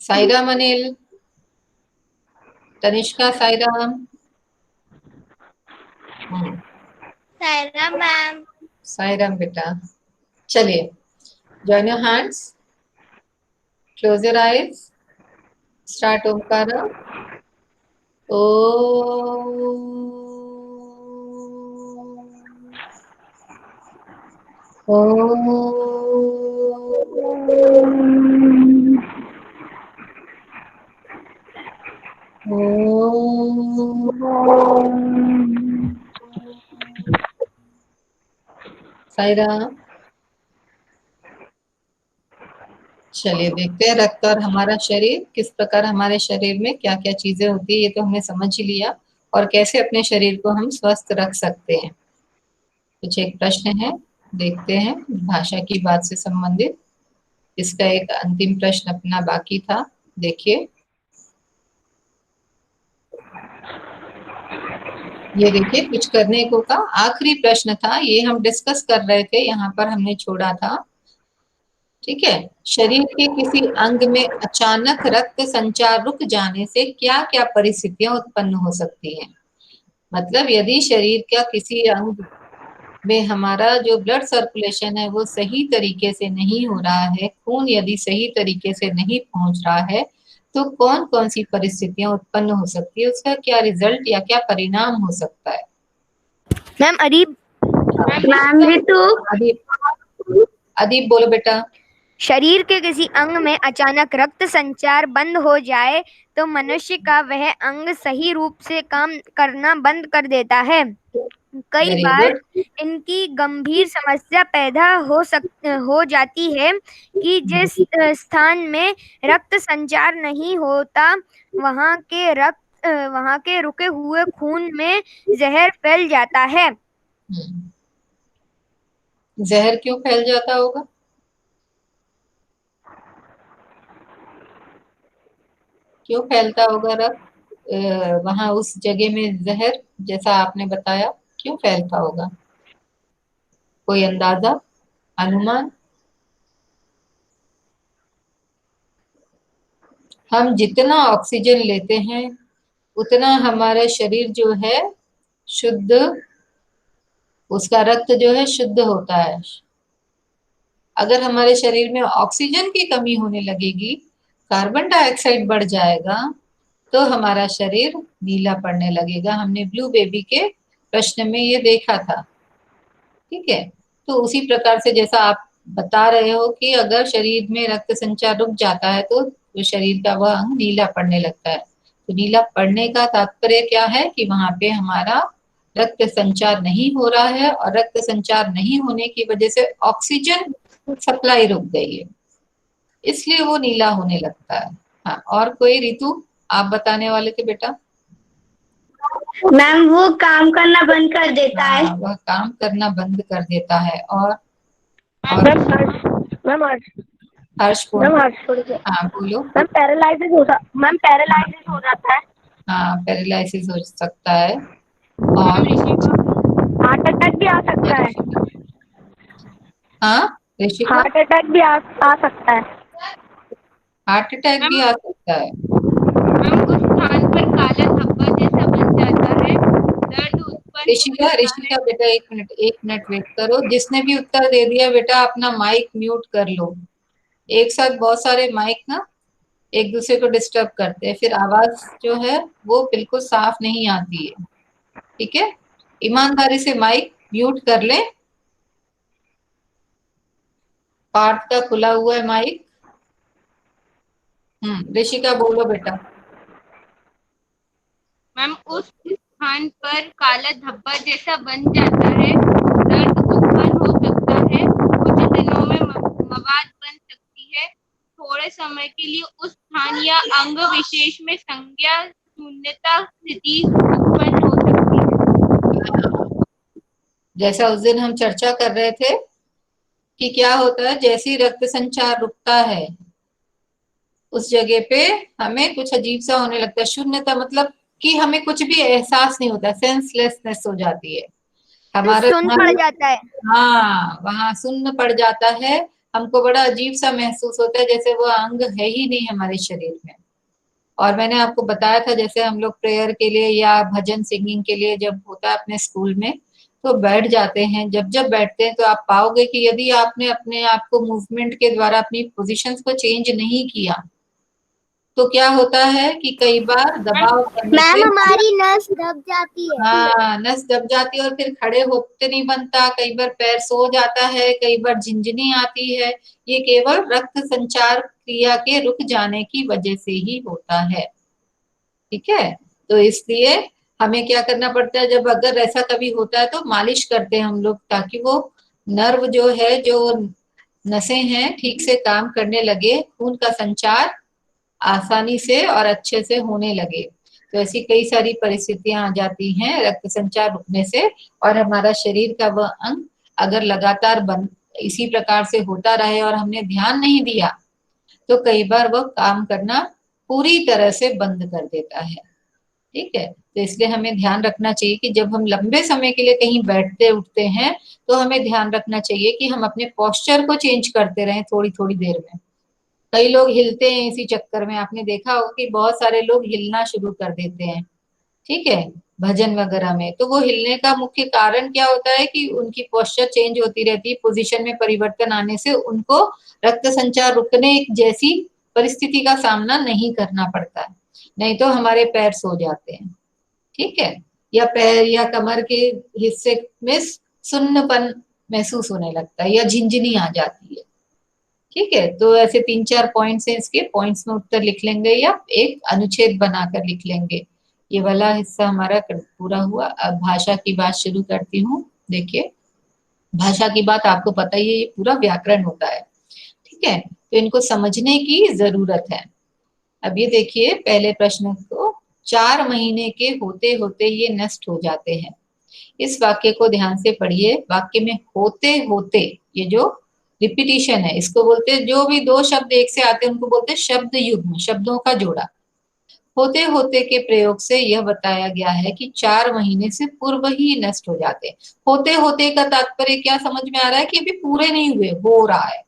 Sairam Anil, Tanishka Sairam. Sairam ma'am. Sairam बेटा। चलिए, join your hands, close your eyes, start Omkar. ओ साईराम। चलिए देखते हैं रक्त और हमारा शरीर किस प्रकार, हमारे शरीर में क्या क्या चीजें होती है ये तो हमने समझ ही लिया, और कैसे अपने शरीर को हम स्वस्थ रख सकते हैं। कुछ एक प्रश्न है, देखते हैं भाषा की बात से संबंधित। इसका एक अंतिम प्रश्न अपना बाकी था, देखिए। ये देखिए, कुछ करने को का आखिरी प्रश्न था, ये हम डिस्कस कर रहे थे, यहाँ पर हमने छोड़ा था। ठीक है, शरीर के किसी अंग में अचानक रक्त संचार रुक जाने से क्या क्या परिस्थितियां उत्पन्न हो सकती हैं। मतलब यदि शरीर का किसी अंग में हमारा जो ब्लड सर्कुलेशन है वो सही तरीके से नहीं हो रहा है, खून यदि सही तरीके से नहीं पहुंच रहा है, तो कौन कौन सी परिस्थितियां उत्पन्न हो सकती है, उसका क्या रिजल्ट या क्या परिणाम हो सकता है। मैम अदीब। मैम रितु। अदीप, अदीप बोलो बेटा। शरीर के किसी अंग में अचानक रक्त संचार बंद हो जाए तो मनुष्य का वह अंग सही रूप से काम करना बंद कर देता है। कई वेरी बार गुड। इनकी गंभीर समस्या पैदा हो जाती है कि जिस स्थान में रक्त संचार नहीं होता वहां के रुके हुए खून में जहर फैल जाता है। जहर क्यों फैल जाता होगा। क्यों फैलता होगा रक्त वहां उस जगह में जहर, जैसा आपने बताया, क्यों फैलता होगा, कोई अंदाजा, अनुमान। हम जितना ऑक्सीजन लेते हैं उतना हमारा शरीर जो है शुद्ध, उसका रक्त जो है शुद्ध होता है। अगर हमारे शरीर में ऑक्सीजन की कमी होने लगेगी, कार्बन डाइऑक्साइड बढ़ जाएगा, तो हमारा शरीर नीला पड़ने लगेगा। हमने ब्लू बेबी के प्रश्न में ये देखा था। ठीक है, तो उसी प्रकार से जैसा आप बता रहे हो कि अगर शरीर में रक्त संचार रुक जाता है तो शरीर का वह अंग नीला पड़ने लगता है। तो नीला पड़ने का तात्पर्य क्या है कि वहां पे हमारा रक्त संचार नहीं हो रहा है, और रक्त संचार नहीं होने की वजह से ऑक्सीजन सप्लाई रुक गई है, इसलिए वो नीला होने लगता है। हाँ, और कोई ऋतु आप बताने वाले थे बेटा। मैम वो काम करना बंद कर देता है। वह काम करना बंद कर देता है। और मैम हर्ष बोल। मैम हर्ष हाँ बोलो। मैम पैरालाइसिस हो जाता है। हाँ, पैरालिसिस हो सकता है। और हार्ट अटैक भी आ सकता है। हाँ ऋषिका, हार्ट अटैक भी आ सकता है। हार्ट अटैक भी आ सकता है। हम उस स्थान पर काला धब्बा जैसा बन जाता है, दर्द उत्पन्न ऋषिका, ऋषिका बेटा एक मिनट वेट करो। जिसने भी उत्तर दे दिया बेटा अपना माइक म्यूट कर लो। एक साथ बहुत सारे माइक ना एक दूसरे को डिस्टर्ब करते हैं, फिर आवाज जो है वो बिल्कुल साफ नहीं आती है। ठीक है, ईमानदारी से माइक म्यूट कर ले। पार्थ का खुला हुआ है माइक। ऋषिका बोलो बेटा। मैम उस स्थान पर काला धब्बा जैसा बन जाता है, दर्द उत्पन्न हो सकता है, कुछ दिनों में मवाद बन सकती है, थोड़े समय के लिए उस स्थान या अंग विशेष में संज्ञा शून्यता स्थिति उत्पन्न हो सकती है। जैसा उस दिन हम चर्चा कर रहे थे कि क्या होता है, जैसे ही रक्त संचार रुकता है उस जगह पे हमें कुछ अजीब सा होने लगता है। शून्यता मतलब कि हमें कुछ भी एहसास नहीं होता, सेंसलेसनेस हो जाती है हमारे सुन्न पड़ जाता है। हाँ, वहां सुन्न पड़ जाता है। हमको बड़ा अजीब सा महसूस होता है, जैसे वो अंग है ही नहीं हमारे शरीर में। और मैंने आपको बताया था जैसे हम लोग प्रेयर के लिए या भजन सिंगिंग के लिए जब होता है अपने स्कूल में, तो बैठ जाते हैं। जब जब बैठते हैं तो आप पाओगे कि यदि आपने अपने आप को मूवमेंट के द्वारा अपनी पोजीशंस को चेंज नहीं किया, तो क्या होता है कि कई बार दबाव करने मैम से हमारी नस दब जाती है। हाँ, नस दब जाती है और फिर खड़े होते नहीं बनता, कई बार पैर सो जाता है, कई बार झिंझनी आती है। ये केवल रक्त संचार क्रिया के रुक जाने की वजह से ही होता है। ठीक है, तो इसलिए हमें क्या करना पड़ता है, जब अगर ऐसा कभी होता है तो मालिश करते हैं हम लोग, ताकि वो नर्व जो है, जो नसें हैं, ठीक से काम करने लगे, खून का संचार आसानी से और अच्छे से होने लगे। तो ऐसी कई सारी परिस्थितियां आ जाती हैं रक्त संचार रुकने से, और हमारा शरीर का वह अंग अगर लगातार बंद इसी प्रकार से होता रहे और हमने ध्यान नहीं दिया, तो कई बार वह काम करना पूरी तरह से बंद कर देता है। ठीक है, तो इसलिए हमें ध्यान रखना चाहिए कि जब हम लंबे समय के लिए कहीं बैठते उठते हैं, तो हमें ध्यान रखना चाहिए कि हम अपने पोस्चर को चेंज करते रहें थोड़ी थोड़ी देर में। कई लोग हिलते हैं इसी चक्कर में, आपने देखा होगा कि बहुत सारे लोग हिलना शुरू कर देते हैं। ठीक है, भजन वगैरह में, तो वो हिलने का मुख्य कारण क्या होता है कि उनकी पोस्चर चेंज होती रहती है, पोजीशन में परिवर्तन आने से उनको रक्त संचार रुकने जैसी परिस्थिति का सामना नहीं करना पड़ता है, नहीं तो हमारे पैर सो जाते हैं। ठीक है, या पैर या कमर के हिस्से में सुन्नपन महसूस होने लगता है या झिंझनी आ जाती है। ठीक है, तो ऐसे 3-4 पॉइंट्स हैं, इसके पॉइंट्स में उत्तर लिख लेंगे या एक अनुच्छेद बनाकर लिख लेंगे। ये वाला हिस्सा हमारा पूरा हुआ। अब भाषा की बात शुरू करती हूँ। देखिए, भाषा की बात आपको पता ही है, ये पूरा व्याकरण होता है। ठीक है, तो इनको समझने की जरूरत है। अब ये देखिए पहले प्रश्न को, 4 महीने के होते होते ये नष्ट हो जाते हैं। इस वाक्य को ध्यान से पढ़िए। वाक्य में होते होते, ये जो रिपीटिशन है, इसको बोलते हैं, जो भी दो शब्द एक से आते हैं उनको बोलते हैं शब्द युग्म, शब्दों का जोड़ा। होते होते के प्रयोग से यह बताया गया है कि 4 महीने से पूर्व ही नष्ट हो जाते हैं। होते होते का तात्पर्य क्या समझ में आ रहा है कि अभी पूरे नहीं हुए, हो रहा है।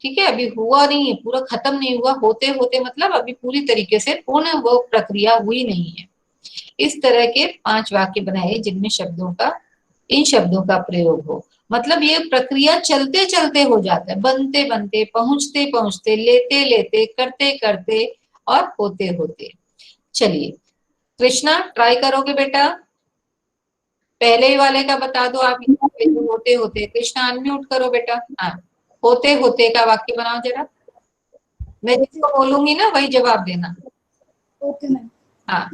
ठीक है, अभी हुआ नहीं है, पूरा खत्म नहीं हुआ। होते होते मतलब अभी पूरी तरीके से पूर्ण वो प्रक्रिया हुई नहीं है। इस तरह के 5 वाक्य बनाए जिनमें शब्दों का, इन शब्दों का प्रयोग हो। मतलब ये प्रक्रिया चलते चलते हो जाता है, बनते बनते, पहुंचते पहुंचते, लेते लेते, करते करते और होते होते। चलिए कृष्णा, ट्राई करोगे बेटा? पहले ही वाले का बता दो आप, होते होते। कृष्णा अनम्यूट करो बेटा। हाँ, होते होते का वाक्य बनाओ जरा। मैं जिसको बोलूंगी ना वही जवाब देना। Okay ma'am. हाँ,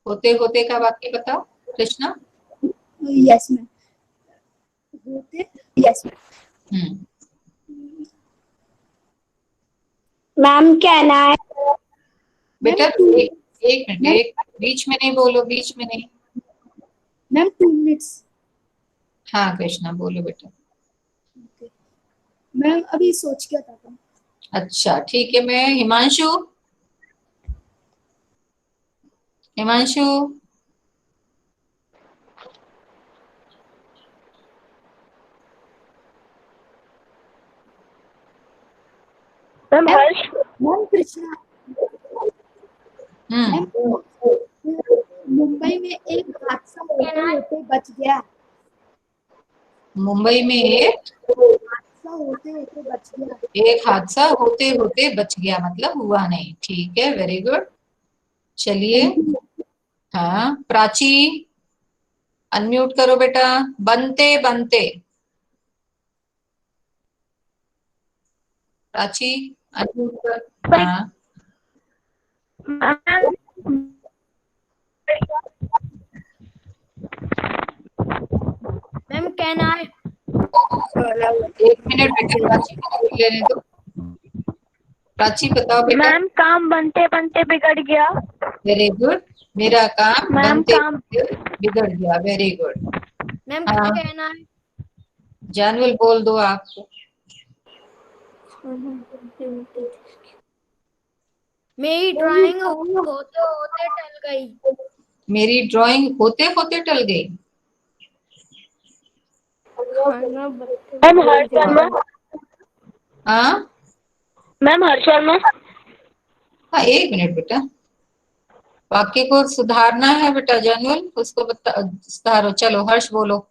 होते होते का वाक्य बताओ कृष्णा। Yes ma'am. होते, यस हम्म, मैम। कहना है बेटा एक मिनट, एक बीच में नहीं बोलो, बीच में नहीं। Ma'am 2 minutes. हाँ कृष्णा बोलो बेटा। मैम अभी सोच के बताता हूँ। अच्छा ठीक है, मैं हिमांशु, हिमांशु मैम हर्ष। मैम कृष्णा। हम्म, मुंबई में एक हादसा होते होते बच गया। मुंबई में एक हादसा होते होते बच गया। हादसा होते होते बच गया, मतलब हुआ नहीं। ठीक है, वेरी गुड। चलिए, हाँ प्राची अनम्यूट करो बेटा। बनते बनते, प्राची अनम्यूट कर। हाँ, मैम कहना है। 1 मिनट बेटा, प्राची को बोल लेने दो। प्राची बताओ बेटा। मैम काम बनते बनते बिगड़ गया। Very good. मेरा काम मैम बनते काम। बनते बिगड़ गया, वेरी गुड। मैम क्या हाँ, कहना है? जानविल बोल दो आप। मेरी ड्राइंग होते होते टल गई। मेरी ड्राइंग होते होते टल गई। मैम हर शर्मा। हाँ मैम हर शर्मा। हाँ, एक मिनट बेटा, वाक्य को सुधारना है बेटा, जनरल उसको सुधारो। चलो हर्ष बोलो।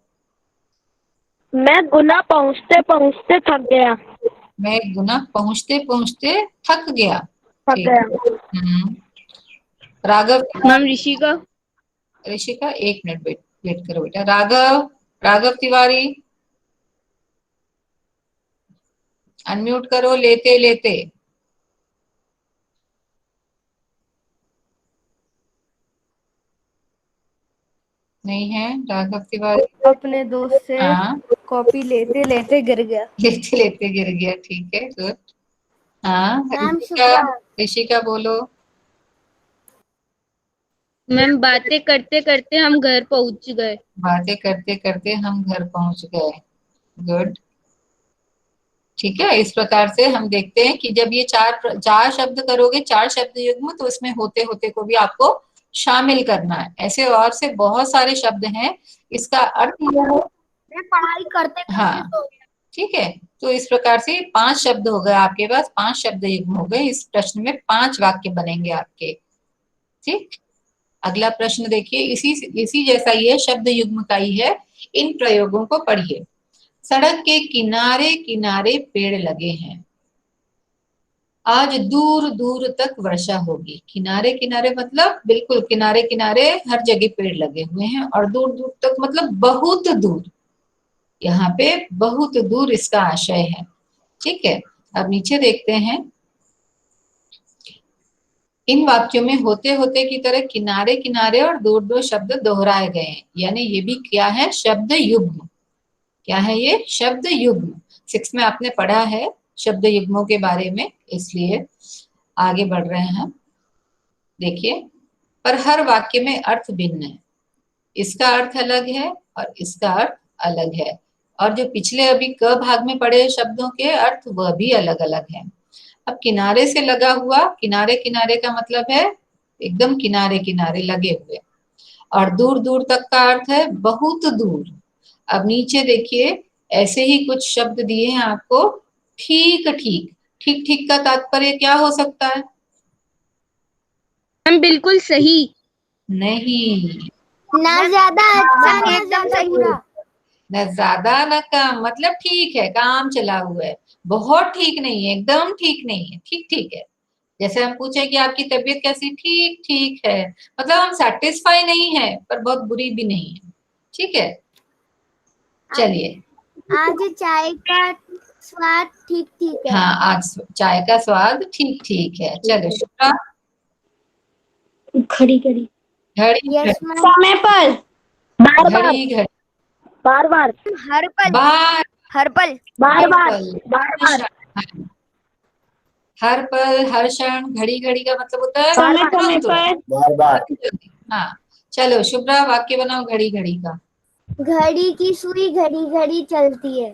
मैं गुना पहुँचते पहुँचते थक गया। मैं गुना पहुंचते पहुंचते थक गया। थक ठीक गया। है। राघव। मैम ऋषिका। ऋषिका एक मिनट वेट वेट करो बेटा। राघव, राघव तिवारी अनम्यूट करो, लेते लेते। नहीं है राघव तिवारी। अपने दोस्त से हाँ, कॉपी लेते लेते गिर गया। लेते लेते गिर गया। ठीक है, गुड। हाँ, मैम ऋषिका, शुक्ला। ऋषिका बोलो। मैम बातें करते करते हम घर पहुंच गए। बातें करते करते हम घर पहुंच गए। गुड। ठीक है, इस प्रकार से हम देखते हैं कि जब ये चार चार शब्द करोगे, चार शब्द युग्म, तो इसमें होते होते को भी आपको शामिल करना है। ऐसे और से बहुत सारे शब्द हैं, इसका अर्थ यह है। मैं पढ़ाई करते करते हाँ, सो गया। ठीक है। तो इस प्रकार से 5 शब्द हो गए आपके पास, 5 शब्द युग्म हो गए। इस प्रश्न में 5 वाक्य बनेंगे आपके। ठीक। अगला प्रश्न देखिए, इसी इसी जैसा ही है, शब्द युग्म का ही है। इन प्रयोगों को पढ़िए। सड़क के किनारे किनारे पेड़ लगे हैं, आज दूर दूर तक वर्षा होगी। किनारे किनारे मतलब बिल्कुल किनारे किनारे हर जगह पेड़ लगे हुए हैं, और दूर दूर तक मतलब बहुत दूर। यहाँ पे बहुत दूर इसका आशय है। ठीक है। अब नीचे देखते हैं। इन वाक्यों में होते होते की तरह किनारे किनारे और दूर दूर शब्द दोहराए गए हैं, यानी ये भी क्या है, शब्द युग्म। क्या है ये, शब्द युग्म। 6 में आपने पढ़ा है शब्द युग्मों के बारे में, इसलिए आगे बढ़ रहे हैं हम। देखिए, पर हर वाक्य में अर्थ भिन्न है। इसका अर्थ अलग है और इसका अर्थ अलग है, और जो पिछले अभी क भाग में पढ़े शब्दों के अर्थ वह भी अलग अलग है। अब किनारे से लगा हुआ, किनारे किनारे का मतलब है एकदम किनारे किनारे लगे हुए, और दूर दूर तक का अर्थ है बहुत दूर। अब नीचे देखिए, ऐसे ही कुछ शब्द दिए हैं आपको। ठीक ठीक, ठीक ठीक का तात्पर्य क्या हो सकता है? मैम बिल्कुल सही। नहीं, ना ज्यादा अच्छा ना एकदम सही बुरा। न ज्यादा न कम, मतलब ठीक है, काम चला हुआ है। बहुत ठीक नहीं है, एकदम ठीक नहीं है, ठीक ठीक है। जैसे हम पूछे कि आपकी तबीयत कैसी, ठीक ठीक है, मतलब हम सेटिस्फाई नहीं है पर बहुत बुरी भी नहीं है। ठीक है, चलिए। आज चाय का स्वाद ठीक ठीक है। हाँ, आज चाय का स्वाद ठीक ठीक है। चलो शुक्ला। खड़ी खड़ी। घड़ी यस घड़ी, मैम। समय पर। बार बार। घड़ी घड़ी, बार बार। हर पल। बार, हर पल। बार हर बार। पल, बार हर बार। क्षण, हर पल हर क्षण। घड़ी घड़ी का मतलब होता है समय समय तुरंत पर। तुरंत, बार बार। जल्दी। हाँ, चलो शुभ्रा वाक्य बनाओ घड़ी घड़ी का। घड़ी की सुई घड़ी घड़ी चलती है।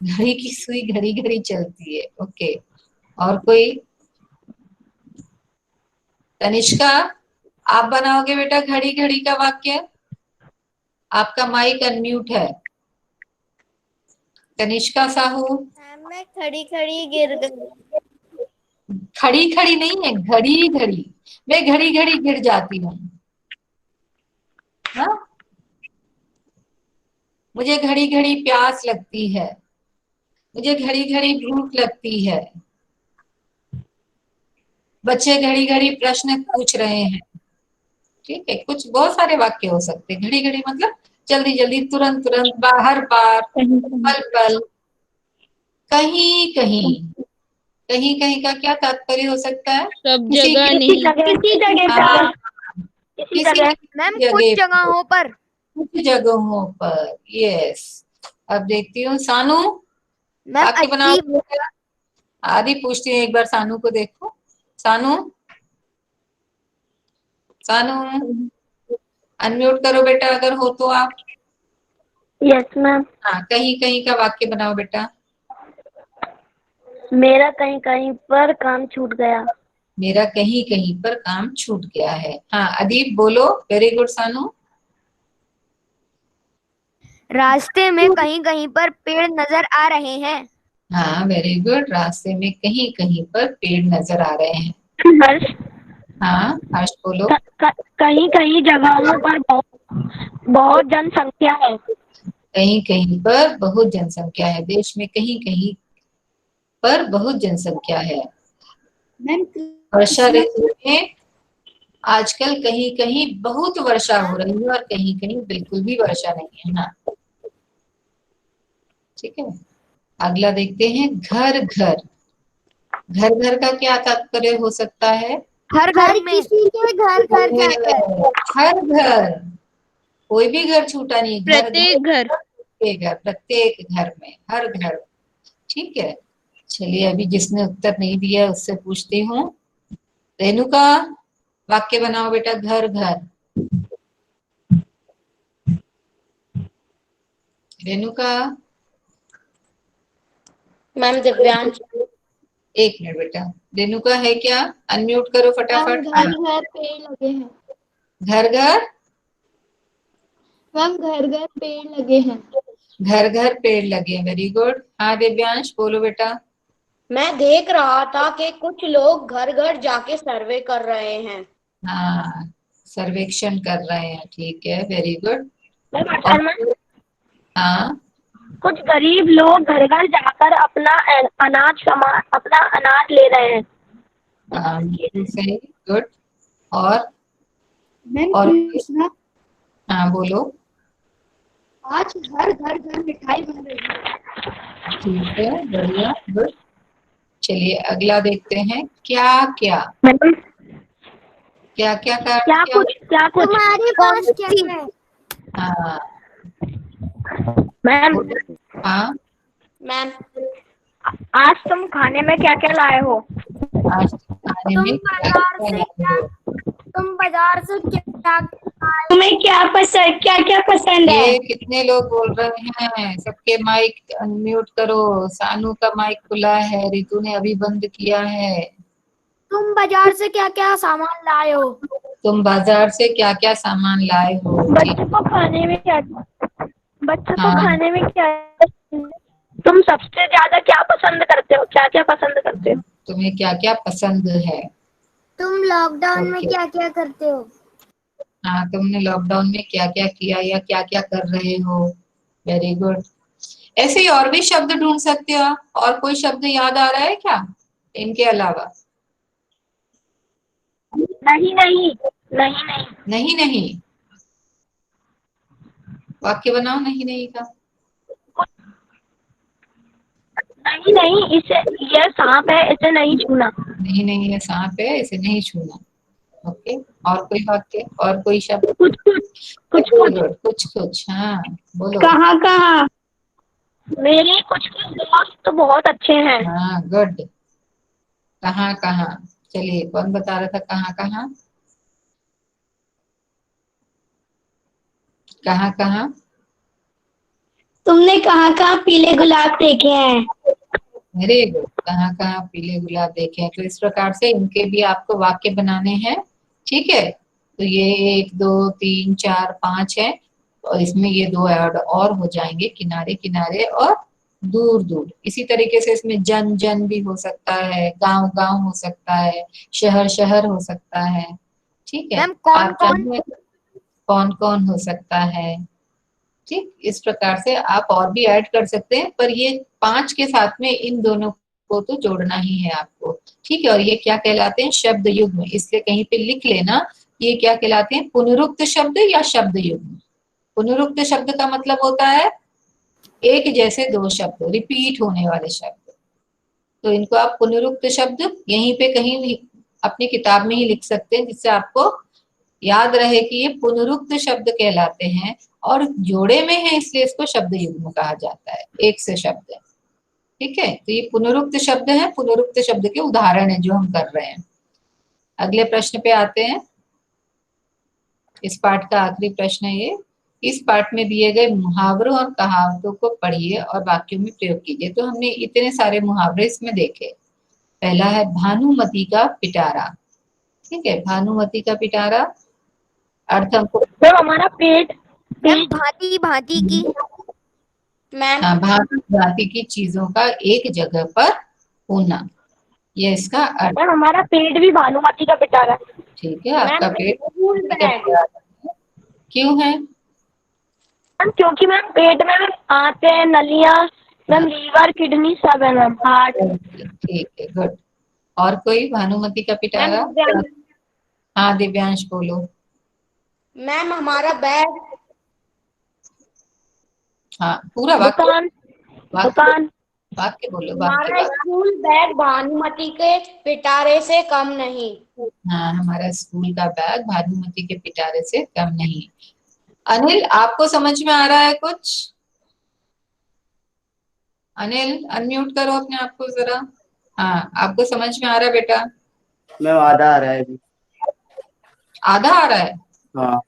घड़ी की सुई घड़ी घड़ी चलती है। ओके, और कोई? तनिष्का, आप बनाओगे बेटा घड़ी घड़ी का वाक्य। आपका माइक अनम्यूट है। तनिष्का साहू। मैं खड़ी खड़ी गिर गई। खड़ी खड़ी नहीं है, घड़ी घड़ी। मैं घड़ी घड़ी गिर जाती हूँ। हाँ? मुझे घड़ी घड़ी प्यास लगती है, मुझे घड़ी घड़ी भूख लगती है। बच्चे घड़ी घड़ी प्रश्न पूछ रहे हैं। ठीक है, कुछ बहुत सारे वाक्य हो सकते हैं। घड़ी घड़ी मतलब जल्दी जल्दी, तुरंत तुरंत, बाहर बार, पल पल, कहीं कहीं। कहीं कहीं का क्या तात्पर्य हो सकता है? सब किसी जगह के, नहीं। किसी जगह हाँ, पर। किसी किसी जगह। मैम किसी कुछ जगह पर, जगहों पर। कुछ जगहों पर। यस। अब देखती हूँ सानू, मैम वाक्य बनाओ। अजीब। आदि पूछती हूँ, एक बार सानू को देखो। सानू, सानू अनम्यूट करो बेटा अगर हो तो आप। Yes ma'am. हाँ, कहीं कहीं का वाक्य बनाओ बेटा। मेरा कहीं कहीं पर काम छूट गया। मेरा कहीं कहीं पर काम छूट गया है। हाँ, अदीप बोलो। वेरी गुड सानू। रास्ते में कहीं कहीं पर पेड़ नजर आ रहे हैं। हाँ, वेरी गुड। रास्ते में कहीं कहीं पर पेड़ नजर आ रहे हैं। हर्ष, हाँ, हर्ष बोलो। कहीं कहीं जगहों पर बहुत जनसंख्या है। कहीं कहीं पर बहुत जनसंख्या है। देश में कहीं कहीं पर बहुत जनसंख्या है। वर्षा ऋतु में आजकल कहीं कहीं बहुत वर्षा हो रही है और कहीं कहीं बिल्कुल भी वर्षा नहीं है। हाँ, ठीक है। अगला देखते हैं, घर घर। घर घर का क्या तात्पर्य हो सकता है? हर घर में। किसी के घर घर जाकर। हर घर, कोई भी घर छूटा नहीं। घर प्रत्येक घर। प्रत्येक घर, प्रत्येक घर में, हर घर। ठीक है। चलिए, अभी जिसने उत्तर नहीं दिया उससे पूछती हूँ। रेणुका, वाक्य बनाओ बेटा, घर घर। रेणुका। मैम दिव्यांश। एक मिनट बेटा, रेणुका है क्या? अनम्यूट करो फटाफट। घर घर पेड़ लगे हैं। घर घर, मैम घर घर पेड़ लगे हैं। घर घर पेड़ लगे। Very good. हाँ दिव्यांश, बोलो बेटा। मैं देख रहा था कि कुछ लोग घर घर जाके सर्वे कर रहे हैं। हाँ, सर्वेक्षण कर रहे हैं। ठीक है, वेरी गुड। हाँ, कुछ गरीब लोग घर घर जाकर अपना अनाज ले रहे हैं। बिल्कुल सही, गुड। और मैम और कृष्णा, हाँ बोलो। आज हर घर घर मिठाई बन रही है। ठीक है, बढ़िया, गुड। चलिए अगला देखते हैं, क्या क्या। क्या क्या का क्या क्या? कुछ तुम्हारे पास क्या है? हाँ, मैम। हाँ। मैम, आज तुम खाने में क्या क्या लाए हो? आज खाने में क्या क्या लाए हो? तुम बाजार से क्या तुम्हें क्या क्या पसंद है? ये कितने लोग बोल रहे हैं? सबके माइक अनम्यूट करो। सानू का माइक खुला है, रितु ने अभी बंद किया है। तुम बाजार से क्या क्या सामान लाए हो? तुम बाजार से क्या क्या सामान लाए हो? ठीक। बच्चों को खाने में क्या हाँ, तुम सबसे ज्यादा क्या पसंद करते हो? क्या क्या पसंद करते हो? तुम्हें क्या क्या पसंद है? तुम लॉकडाउन में ओके। क्या क्या करते हो? हाँ, तुमने लॉकडाउन में क्या क्या किया या क्या क्या कर रहे हो? Very good. ऐसे ही और भी शब्द ढूंढ सकते हो आप। और कोई शब्द याद आ रहा है क्या इनके अलावा? नहीं नहीं नहीं नहीं नहीं नहीं, वाक्य बनाओ नहीं नहीं का। नहीं नहीं, इसे यह सांप है, इसे नहीं छूना। नहीं नहीं, ये सांप है, इसे नहीं छूना। ओके। और कोई वाक्य, और कोई शब्द? कुछ कुछ वेरी गुड, कुछ कुछ। हाँ, बोलो। कहाँ कहाँ? मेरे कुछ कुछ दोस्त तो बहुत अच्छे हैं। हाँ, गुड। कहाँ कहाँ? चलिए, कौन बता रहा था कहाँ कहाँ? कहाँ कहाँ? तुमने कहाँ कहाँ पीले गुलाब देखे हैं? Very good. कहाँ कहाँ पीले गुलाब देखे हैं। तो इस प्रकार से इनके भी आपको वाक्य बनाने हैं। ठीक है। तो ये 1 2 3 4 5 है, और इसमें ये 2 ऐड और हो जाएंगे, किनारे किनारे और दूर दूर। इसी तरीके से इसमें जन जन भी हो सकता है, गांव गांव हो सकता है, शहर शहर हो सकता है। ठीक है। मैम कौन आप कौन? चाहें कौन कौन हो सकता है। ठीक, इस प्रकार से आप और भी ऐड कर सकते हैं, पर ये 5 के साथ में इन दोनों को तो जोड़ना ही है आपको। ठीक है। और ये क्या कहलाते हैं? शब्द युग्म। इसलिए कहीं पे लिख लेना, ये क्या कहलाते हैं? पुनरुक्त शब्द या शब्द युग्म। पुनरुक्त शब्द का मतलब होता है एक जैसे 2 शब्द, रिपीट होने वाले शब्द। तो इनको आप पुनरुक्त शब्द यहीं पे कहीं भी अपनी किताब में ही लिख सकते हैं, जिससे आपको याद रहे कि ये पुनरुक्त शब्द कहलाते हैं, और जोड़े में है इसलिए इसको शब्द युग्म कहा जाता है। एक से शब्द है। ठीक है। तो ये पुनरुक्त शब्द है, पुनरुक्त शब्द के उदाहरण है जो हम कर रहे हैं। अगले प्रश्न पे आते हैं। इस पाठ का आखिरी प्रश्न है ये। इस पाठ में दिए गए मुहावरों और कहावतों को पढ़िए और वाक्यों में प्रयोग कीजिए। तो हमने इतने सारे मुहावरे इसमें देखे। पहला है भानुमति का पिटारा। ठीक है, भानुमति का पिटारा। अर्थ हमको तो हमारा पेट मैम भांति भांति की। मैम हाँ, भांति भांति की चीजों का एक जगह पर होना, ये इसका अर्थ। मैम हमारा पेट भी भानुमति का पिटारा है। ठीक है, आपका मैम पेट स्कूल बैग। क्यों है? मैम क्योंकि मैम पेट में मैम आते हैं नलियाँ, मैम लीवर किडनी सब है मैम, हार्ट। ठीक है, गुड। और कोई भानुमति का मैम पिटारा? दिव्यांश। हाँ, दिव्यांश बोलो। मैम हमारा बैग। हाँ, पूरा वाक्य, दुकान, वाक्य, दुकान। वाक्य बोलो, वाक्य हमारा वाक्य। स्कूल बैग भानुमति के पिटारे से कम नहीं। हाँ, हमारा स्कूल का बैग भानुमति के पिटारे से कम नहीं। अनिल, आपको समझ में आ रहा है कुछ? अनिल, अनम्यूट करो अपने आप को जरा। हाँ, आपको समझ में आ रहा है बेटा? मैम आधा आ रहा है अभी। आधा आ रहा है? हाँ।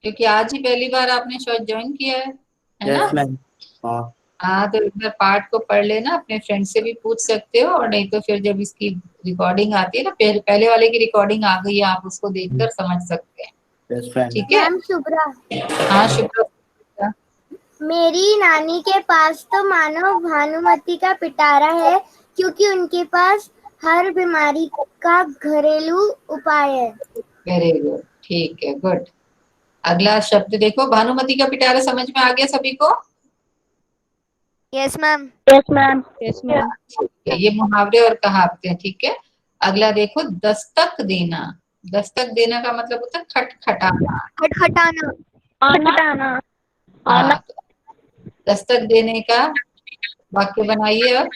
क्योंकि आज ही पहली बार आपने शायद ज्वाइन किया है ना? Yes ma'am. हाँ। हाँ, तो एक बार पार्ट को पढ़ लेना, अपने फ्रेंड से भी पूछ सकते हो, और नहीं तो फिर जब इसकी रिकॉर्डिंग आती है ना, पहले वाले की रिकॉर्डिंग आ गई है, आप उसको देखकर समझ सकते हैं। Yes ma'am. ठीक है? मैम शुभ्रा, हाँ शुक्र। मेरी नानी के पास तो मानो भानुमति का पिटारा है, क्योंकि उनके पास हर बीमारी का घरेलू उपाय है। वेरी गुड, ठीक है, गुड। अगला शब्द देखो, भानुमति का पिटारा समझ में आ गया सभी को? Yes ma'am. Yes ma'am. Yes ma'am. ये मुहावरे और कहावतें हैं, ठीक है। अगला देखो, दस्तक देना। दस्तक देना का मतलब होता है खटखटाना। खटखटाना। आना। हाँ, तो दस्तक देने का वाक्य बनाइए अब।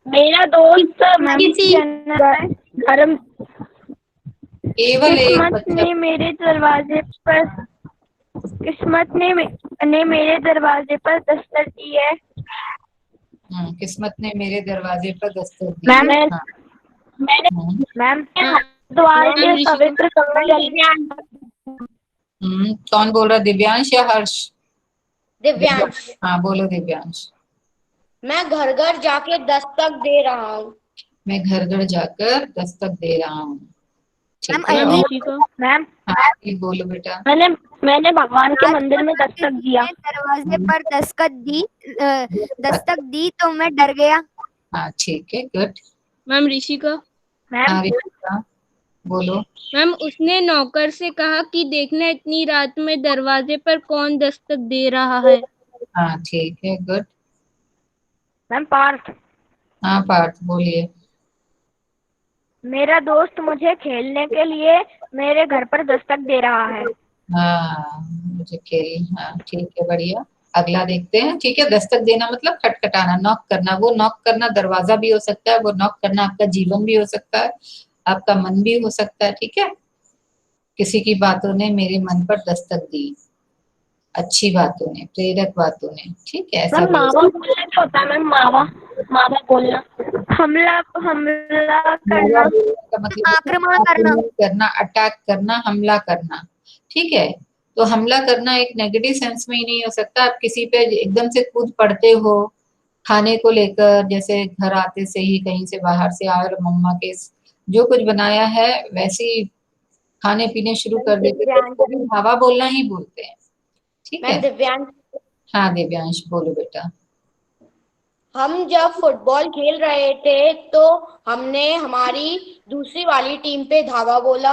मेरा दोस्त मैम धर्म केवल एक किस्मत बच्चा। ने मेरे दरवाजे पर मेरे दरवाजे पर दस्तक दी है। किस्मत ने मेरे दरवाजे पर दस्तक दी मैम है। हाँ। मैम हरिद्वार के पवित्र गंगा कौन बोल रहा, दिव्यांश या हर्ष? दिव्यांश। हाँ, बोलो दिव्यांश। मैं घर घर जाके दस्तक दे रहा हूँ। मैं घर घर जाकर दस्तक दे रहा हूँ। मैम ठीक है, अजीब। और मैम हाँ, ये बोलो बेटा। मैंने भगवान के मंदिर में दस्तक दिया। दरवाजे पर दस्तक दी तो मैं डर गया। हाँ, ठीक है, गुड। मैम ऋषिका। मैम हाँ, रितिका, बोलो। मैम उसने नौकर से कहा कि देखना इतनी रात में दरवाजे पर कौन दस्तक दे रहा है। हाँ, ठीक है, गुड। मैम पार्थ, हाँ, पार्थ बोलिए। मेरा दोस्त मुझे खेलने के लिए मेरे घर पर दस्तक दे रहा है। हाँ, मुझे खेल, हाँ ठीक है, बढ़िया। अगला देखते हैं। ठीक है, दस्तक देना मतलब खटखटाना, नॉक करना। वो नॉक करना दरवाजा भी हो सकता है, वो नॉक करना आपका जीवन भी हो सकता है, आपका मन भी हो सकता है। ठीक है, किसी की बातों ने मेरे मन पर दस्तक दी, अच्छी बातों ने, प्रेरक बातों ने। ठीक है, ऐसा मैम भी हो मावा बोलना क्या होता है? मैम मावा बोलना, हमला करना, का मतलब आक्रमण करना। आक्रमण करना, अटैक करना, हमला करना। ठीक है, तो हमला करना एक नेगेटिव सेंस में ही नहीं हो सकता। आप किसी पे एकदम से कूद पड़ते हो, खाने को लेकर, जैसे घर आते से ही कहीं से बाहर से आए और मम्मा के जो कुछ बनाया है वैसे ही खाने पीने शुरू कर देते, तो उसको भी धावा बोलना ही बोलते हैं। ठीक मैम है। दिव्यांश। हाँ, दिव्यांश बोलो बेटा। हम जब फुटबॉल खेल रहे थे तो हमने हमारी दूसरी वाली टीम पे धावा बोला।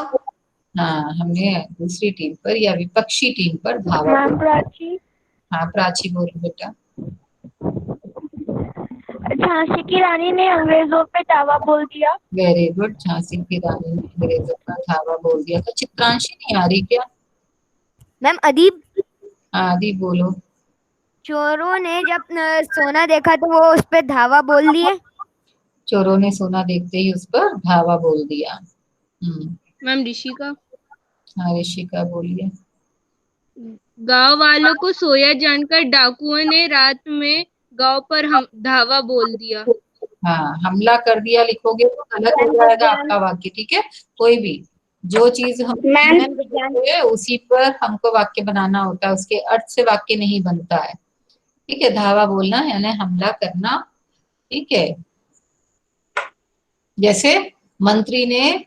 हाँ, हमने दूसरी टीम पर या विपक्षी टीम पर धावा मैम बोला। प्राची, हाँ, प्राची बोलो बेटा। झांसी की रानी ने अंग्रेजों पे दावा बोल दिया। वेरी गुड, झांसी की रानी ने अंग्रेजों का धावा बोल दिया। तो चित्रांशी नहीं आ रही क्या? मैम अदीब, हाँ, आदि बोलो। चोरों ने जब सोना देखा तो वो उस पे धावा बोल दिए। चोरों ने सोना देखते ही उस पर धावा बोल दिया। मैम ऋषिका। हाँ, ऋषिका बोलिए। गांव वालों को सोया जानकर डाकुओं ने रात में गांव पर हम धावा बोल दिया। हाँ, हमला कर दिया लिखोगे तो गलत हो जाएगा आपका वाक्य। ठीक है, कोई भी जो चीज हम उसी पर हमको वाक्य बनाना होता है, उसके अर्थ से वाक्य नहीं बनता है। ठीक है, धावा बोलना यानी हमला करना। ठीक है, जैसे मंत्री ने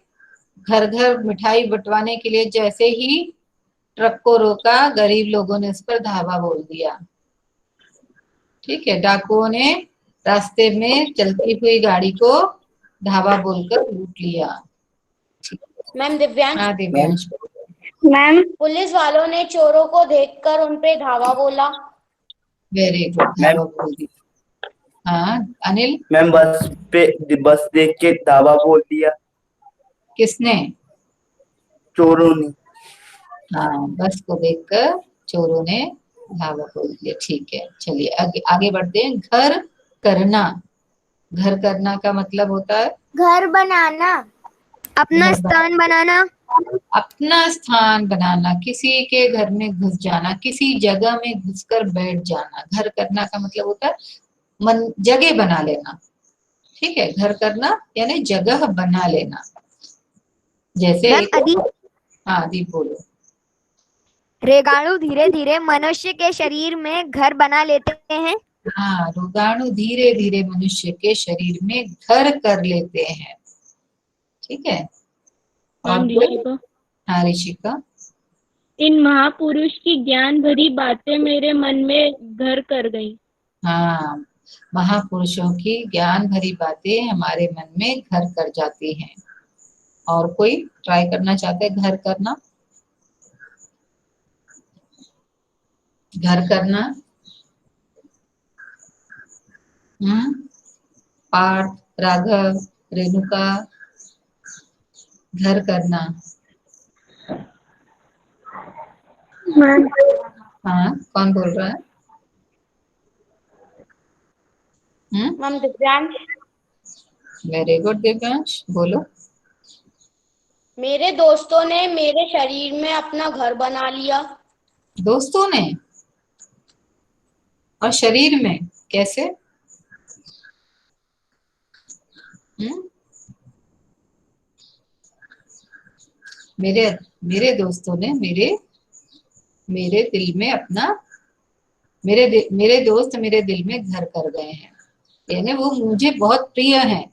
घर घर मिठाई बंटवाने के लिए जैसे ही ट्रक को रोका, गरीब लोगों ने उस पर धावा बोल दिया। ठीक है, डाकुओं ने रास्ते में चलती हुई गाड़ी को धावा बोलकर लूट लिया। मैम दिव्यांश, हाँ दिव्यांश। मैम पुलिस वालों ने चोरों को देखकर उन पे धावा बोला। वेरी गुड, धावा बोल दी। हाँ अनिल। मैम बस देख के धावा बोल दिया। किसने? चोरों ने। हाँ, बस को देखकर चोरों ने धावा बोल दिया। ठीक है, चलिए आगे आगे बढ़ते हैं। घर करना। घर करना का मतलब होता है घर बनाना, अपना घर स्थान बनाना, अपना स्थान बनाना, किसी के घर में घुस जाना, किसी जगह में घुसकर बैठ जाना। घर करना का मतलब होता है जगह बना लेना। ठीक है, घर करना यानी जगह बना लेना। जैसे मैम अदीप, हाँ दीप बोलो। रेगाणु धीरे धीरे मनुष्य के शरीर में घर बना लेते हैं। हाँ, रोगाणु धीरे धीरे मनुष्य के शरीर में घर कर लेते हैं। ठीक है, और ऋषिका, हाँ ऋषिका। इन महापुरुष की ज्ञान भरी बातें मेरे मन में घर कर गई। हाँ, महापुरुषों की ज्ञान भरी बातें हमारे मन में घर कर जाती हैं। और कोई ट्राई करना चाहते हैं घर करना? घर करना। पार्थ, राघव, रेणुका। घर करना। मैम हाँ, कौन बोल रहा है? Ma'am Divyansh, very good Divyansh, बोलो। मेरे दोस्तों ने मेरे शरीर में अपना घर बना लिया। दोस्तों ने और शरीर में कैसे? मेरे मेरे दोस्तों ने मेरे दिल में अपना मेरे दोस्त मेरे दिल में घर कर गए हैं, यानी वो मुझे बहुत प्रिय हैं,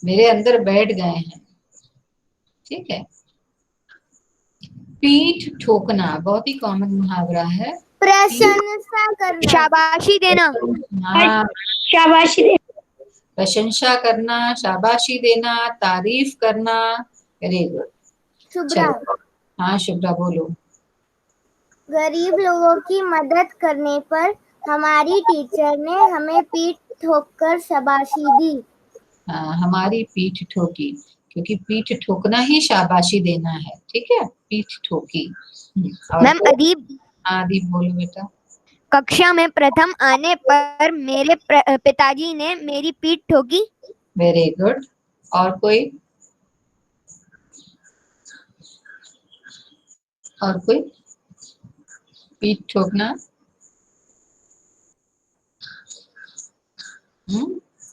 मेरे अंदर बैठ गए हैं। ठीक है। पीठ ठोकना बहुत ही कॉमन मुहावरा है। प्रशंसा करना, शाबाशी देना, हाँ, शाबाशी दे। प्रशंसा करना, शाबाशी देना, तारीफ करना। Very good. शुभ्रा, हाँ शुभ्रा बोलो। गरीब लोगों की मदद करने पर हमारी टीचर ने हमें पीठ ठोककर शाबाशी दी। हाँ, हमारी पीठ ठोकी, क्योंकि पीठ ठोकना ही शाबाशी देना है। ठीक है, पीठ ठोकी। मैम अदीप, हाँ दीप बोलो बेटा। कक्षा में प्रथम आने पर मेरे पिताजी ने मेरी पीठ ठोकी। Very good. और कोई? और कोई? पीठ ठोकना।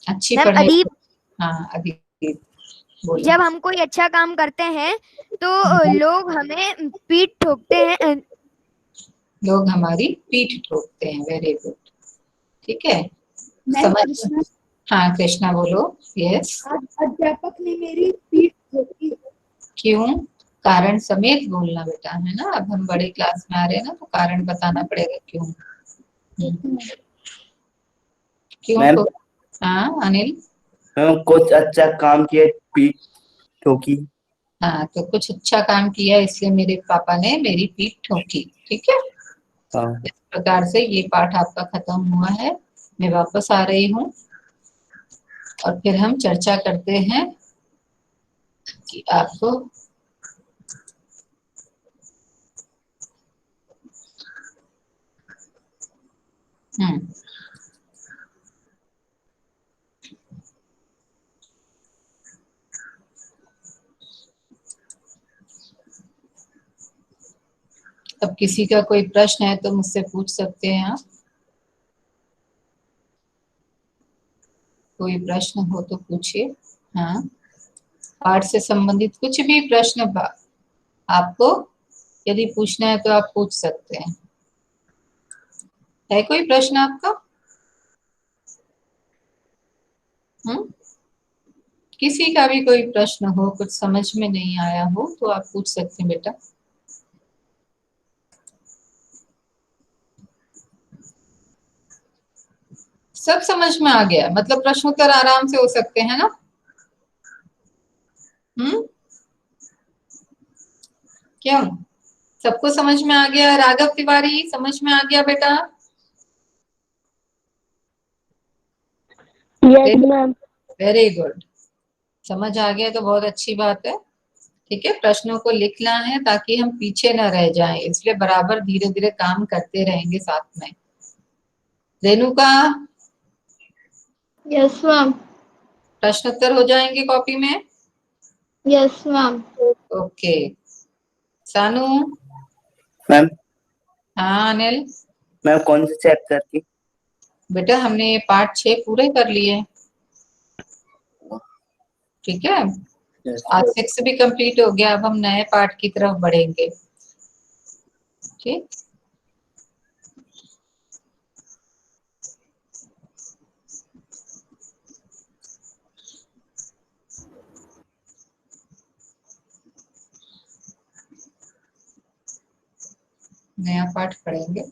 अच्छी मैम पढ़ाई। अदीप, हाँ अदीप बोलो। जब हम कोई अच्छा काम करते हैं तो लोग हमें पीठ ठोकते हैं। लोग हमारी पीठ ठोकते हैं। Very good. ठीक है, समझ। हाँ कृष्णा बोलो। यस। अध्यापक ने मेरी पीठ ठोकी। क्यों? कारण समेत बोलना बेटा, है ना। अब हम बड़े क्लास में आ रहे हैं ना, तो कारण बताना पड़ेगा क्यों। क्यों मैम, तो? हाँ अनिल। मैम कुछ अच्छा काम किया, पीठ ठोकी। हाँ, तो कुछ अच्छा काम किया इसलिए मेरे पापा ने मेरी पीठ ठोकी। ठीक है, हाँ। इस प्रकार से ये पाठ आपका खत्म हुआ है। मैं वापस आ रही हूँ और फिर हम चर्चा करते हैं कि आपको अब किसी का कोई प्रश्न है तो मुझसे पूछ सकते हैं आप। कोई प्रश्न हो तो पूछिए। हाँ, पाठ से संबंधित कुछ भी प्रश्न आपको यदि पूछना है तो आप पूछ सकते हैं। है कोई प्रश्न आपका? किसी का भी कोई प्रश्न हो, कुछ समझ में नहीं आया हो तो आप पूछ सकते हैं बेटा। सब समझ में आ गया, मतलब प्रश्नोत्तर आराम से हो सकते हैं ना। क्यों, सबको समझ में आ गया? राघव तिवारी समझ में आ गया बेटा? Yes ma'am. वेरी गुड, समझ आ गया तो बहुत अच्छी बात है। ठीक है, प्रश्नों को लिखना है ताकि हम पीछे न रह जाएं, इसलिए बराबर धीरे धीरे काम करते रहेंगे साथ में। Renuka, yes ma'am. प्रश्नोत्तर हो जाएंगे कॉपी में? Yes ma'am. ओके। सानू? मैम हाँ अनिल? मैम कौन से चैप्टर की? बेटा हमने पार्ट 6 पूरे कर लिए। ठीक है, आज 6 भी कंप्लीट हो गया, अब हम नए पार्ट की तरफ बढ़ेंगे। ठीक, नया पार्ट पढ़ेंगे।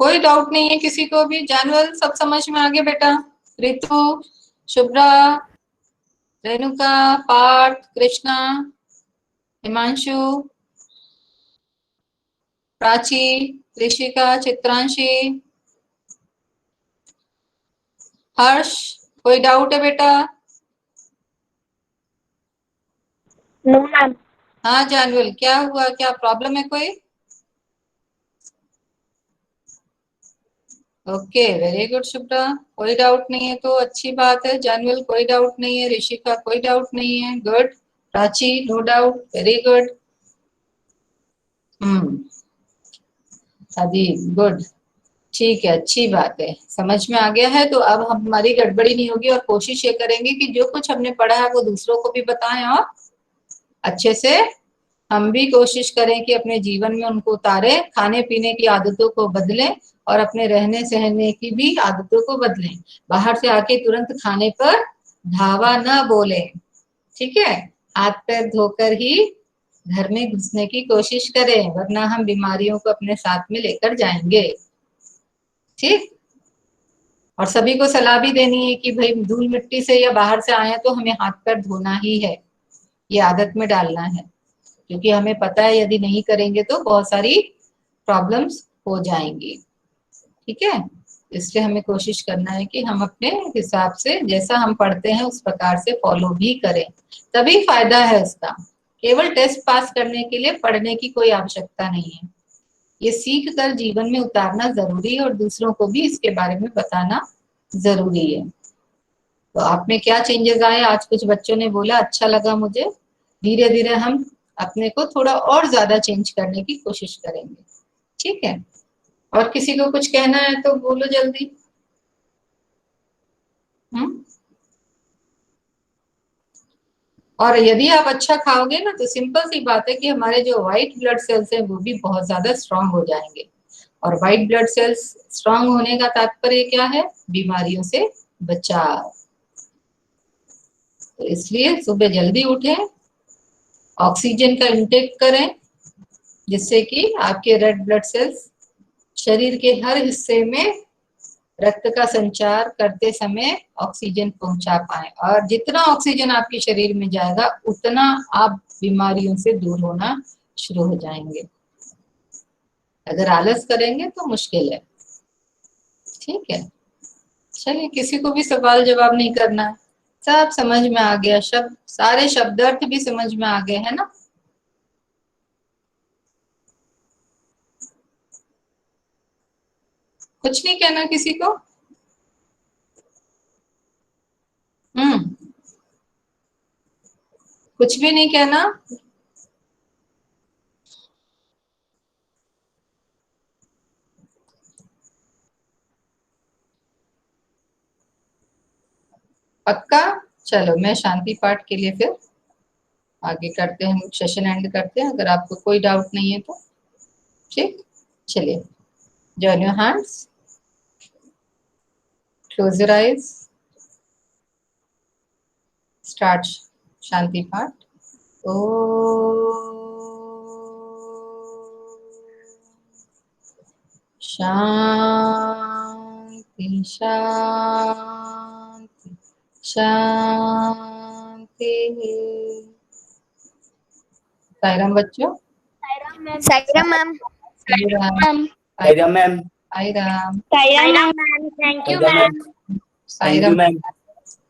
कोई डाउट नहीं है किसी को भी? जानवल सब समझ में आ गया बेटा? रितु, शुभ्रा, रेणुका, पार्थ, कृष्णा, हिमांशु, प्राची, ऋषिका, चित्रांशी, हर्ष, कोई डाउट है बेटा? No ma'am. हाँ जानवल, क्या हुआ, क्या प्रॉब्लम है कोई? ओके, वेरी गुड शुभ्रा, कोई डाउट नहीं है तो अच्छी बात है। जानवल कोई डाउट नहीं है, ऋषिका कोई डाउट नहीं है, good. Prachi no doubt, very good. अभी गुड, ठीक है, अच्छी बात है, समझ में आ गया है। तो अब हमारी गड़बड़ी नहीं होगी और कोशिश ये करेंगे कि जो कुछ हमने पढ़ा है वो दूसरों को भी बताएं और अच्छे से हम भी कोशिश करें कि अपने जीवन में उनको उतारें। खाने पीने की आदतों को बदलें और अपने रहने सहने की भी आदतों को बदलें। बाहर से आके तुरंत खाने पर धावा न बोले, ठीक है? हाथ पैर धोकर ही घर में घुसने की कोशिश करें, वरना हम बीमारियों को अपने साथ में लेकर जाएंगे। ठीक, और सभी को सलाह भी देनी है कि भाई धूल मिट्टी से या बाहर से आए तो हमें हाथ पैर धोना ही है, ये आदत में डालना है, क्योंकि हमें पता है यदि नहीं करेंगे तो बहुत सारी प्रॉब्लम्स हो जाएंगी। ठीक है, इसलिए हमें कोशिश करना है कि हम अपने हिसाब से जैसा हम पढ़ते हैं उस प्रकार से फॉलो भी करें, तभी फायदा है उसका। केवल टेस्ट पास करने के लिए पढ़ने की कोई आवश्यकता नहीं है, ये सीख कर जीवन में उतारना जरूरी है और दूसरों को भी इसके बारे में बताना जरूरी है। तो आप में क्या चेंजेस आए? आज कुछ बच्चों ने बोला, अच्छा लगा मुझे। धीरे धीरे हम अपने को थोड़ा और ज्यादा चेंज करने की कोशिश करेंगे। ठीक है, और किसी को कुछ कहना है तो बोलो जल्दी। और यदि आप अच्छा खाओगे ना तो सिंपल सी बात है कि हमारे जो व्हाइट ब्लड सेल्स हैं वो भी बहुत ज्यादा स्ट्रांग हो जाएंगे। और व्हाइट ब्लड सेल्स स्ट्रांग होने का तात्पर्य क्या है? बीमारियों से बचाव। तो इसलिए सुबह जल्दी उठें, ऑक्सीजन का इंटेक करें, जिससे कि आपके रेड ब्लड सेल्स शरीर के हर हिस्से में रक्त का संचार करते समय ऑक्सीजन पहुंचा पाए। और जितना ऑक्सीजन आपके शरीर में जाएगा उतना आप बीमारियों से दूर होना शुरू हो जाएंगे। अगर आलस करेंगे तो मुश्किल है। ठीक है, चलिए, किसी को भी सवाल जवाब नहीं करना है, सब समझ में आ गया, शब्द सारे शब्दार्थ भी समझ में आ गए है ना? कुछ नहीं कहना किसी को? कुछ भी नहीं कहना? पक्का? चलो, मैं शांति पाठ के लिए फिर आगे करते हैं, हम सेशन एंड करते हैं, अगर आपको कोई डाउट नहीं है तो। ठीक, चलिए, join your hands, close your eyes, start शांति पाठ। शांति। शांति शांति शांति। साईराम बच्चों। Sairam ma'am. Sairam. Sairam ma'am. Sairam. Sairam ma'am. Thank you ma'am. Thank you ma'am.